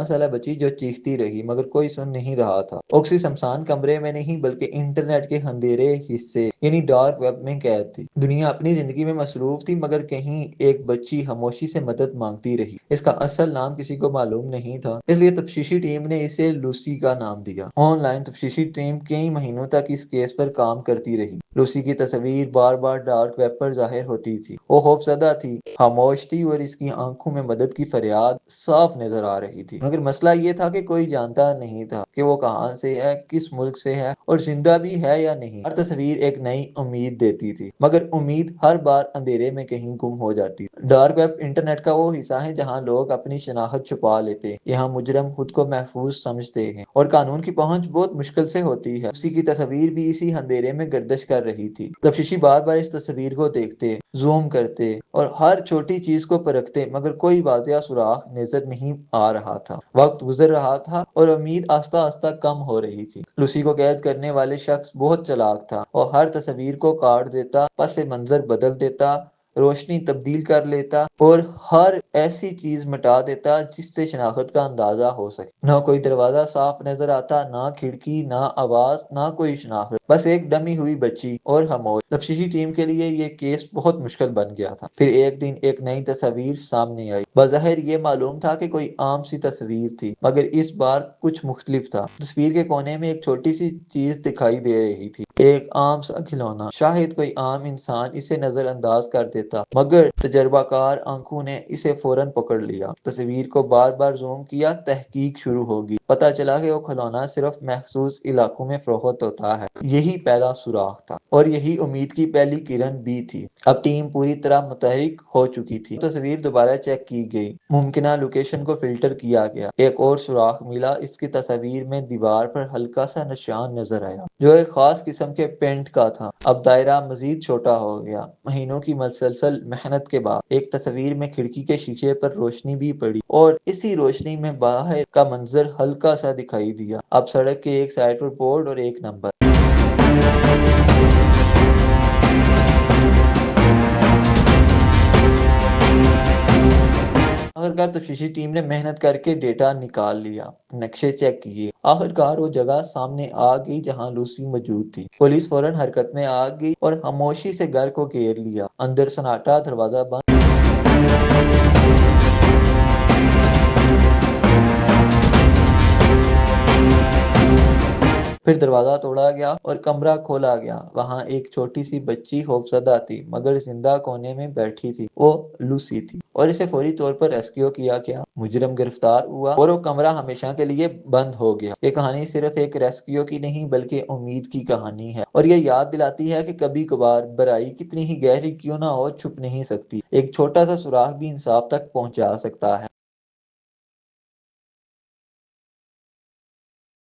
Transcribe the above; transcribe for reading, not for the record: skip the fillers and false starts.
سالہ بچی جو چیختی رہی مگر کوئی سن نہیں رہا تھا۔ اکسی شمشان کمرے میں نہیں بلکہ انٹرنیٹ کے اندھیرے حصے یعنی ڈارک ویب میں قید تھی۔ دنیا اپنی زندگی میں مصروف تھی مگر کہیں ایک بچی خاموشی سے مدد مانگتی رہی۔ اس کا اصل نام کسی کو معلوم نہیں تھا، اس لیے تفتیشی ٹیم نے اسے لوسی کا نام دیا۔ آن لائن تفتیشی ٹیم کئی مہینوں تک اس کیس پر کام کرتی رہی۔ لوسی کی تصویر بار بار ڈارک ویب پر ظاہر ہوتی تھی۔ وہ خوفزدہ تھی، خاموش تھی اور اس کی آنکھوں میں مدد کی فریاد صاف نظر آ رہی تھی۔ مگر مسئلہ یہ تھا کہ کوئی جانتا نہیں تھا کہ وہ کہاں سے ہے، کس ملک سے ہے اور زندہ بھی ہے یا نہیں۔ ہر تصویر ایک نئی امید دیتی تھی مگر امید ہر بار اندھیرے میں کہیں گم ہو جاتی۔ ڈارک ویب انٹرنیٹ کا وہ حصہ ہے جہاں لوگ اپنی شناخت چھپا لیتے ہیں، یہاں مجرم خود کو محفوظ سمجھتے ہیں اور قانون کی پہنچ بہت مشکل سے ہوتی ہے۔ اسی کی تصویر بھی اسی اندھیرے میں گردش کر رہی تھی۔ تفتیشی بار بار اس تصویر کو دیکھتے، زوم کرتے اور ہر چھوٹی چیز کو پرکھتے مگر کوئی واضح سراغ نظر نہیں آ رہا تھا۔ وقت گزر رہا تھا اور امید آہستہ آہستہ کم ہو رہی تھی۔ لوسی کو قید کرنے والے شخص بہت چالاک تھا۔ وہ ہر تصویر کو کاٹ دیتا، پس منظر بدل دیتا، روشنی تبدیل کر لیتا اور ہر ایسی چیز مٹا دیتا جس سے شناخت کا اندازہ ہو سکے۔ نہ کوئی دروازہ صاف نظر آتا، نہ کھڑکی، نہ آواز، نہ کوئی شناخت، بس ایک ڈمی ہوئی بچی اور خاموش۔ تفتیشی ٹیم کے لیے یہ کیس بہت مشکل بن گیا تھا۔ پھر ایک دن ایک نئی تصویر سامنے آئی۔ بظاہر یہ معلوم تھا کہ کوئی عام سی تصویر تھی مگر اس بار کچھ مختلف تھا۔ تصویر کے کونے میں ایک چھوٹی سی چیز دکھائی دے رہی تھی، ایک عام سا کھلونا۔ شاید کوئی عام انسان اسے نظر انداز کر دیتا مگر تجربہ کار آنکھوں نے اسے فوراً پکڑ لیا۔ تصویر کو بار بار زوم کیا، تحقیق شروع ہوگی۔ پتہ چلا کہ وہ کھلونا صرف محسوس علاقوں میں فروخت ہوتا ہے۔ یہی پہلا سوراخ تھا اور یہی امید کی پہلی کرن بھی تھی۔ اب ٹیم پوری طرح متحرک ہو چکی تھی۔ تصویر دوبارہ چیک کی گئی، ممکنہ لوکیشن کو فلٹر کیا گیا۔ ایک اور سوراخ ملا۔ اس کی تصویر میں دیوار پر ہلکا سا نشان نظر آیا جو ایک خاص قسم کے پینٹ کا تھا۔ اب دائرہ مزید چھوٹا ہو گیا۔ مہینوں کی مسلسل محنت کے بعد ایک تصویر میں کھڑکی کے شیشے پر روشنی بھی پڑی اور اسی روشنی میں باہر کا منظر ہلکا سا دکھائی دیا۔ اب سڑک کے ایک سائڈ پر بورڈ اور ایک نمبر۔ آخرکار تفتیشی ٹیم نے محنت کر کے ڈیٹا نکال لیا، نقشے چیک کیے۔ آخرکار وہ جگہ سامنے آ گئی جہاں لوسی موجود تھی۔ پولیس فوراً حرکت میں آ گئی اور خاموشی سے گھر کو گھیر لیا۔ اندر سناٹا، دروازہ بند۔ پھر دروازہ توڑا گیا اور کمرہ کھولا گیا۔ وہاں ایک چھوٹی سی بچی خوفزدہ تھی مگر زندہ کونے میں بیٹھی تھی۔ وہ لوسی تھی اور اسے فوری طور پر ریسکیو کیا گیا۔ مجرم گرفتار ہوا اور وہ کمرہ ہمیشہ کے لیے بند ہو گیا۔ یہ کہانی صرف ایک ریسکیو کی نہیں بلکہ امید کی کہانی ہے اور یہ یاد دلاتی ہے کہ کبھی کبھار برائی کتنی ہی گہری کیوں نہ ہو چھپ نہیں سکتی، ایک چھوٹا سا سوراخ بھی انصاف تک پہنچا سکتا ہے۔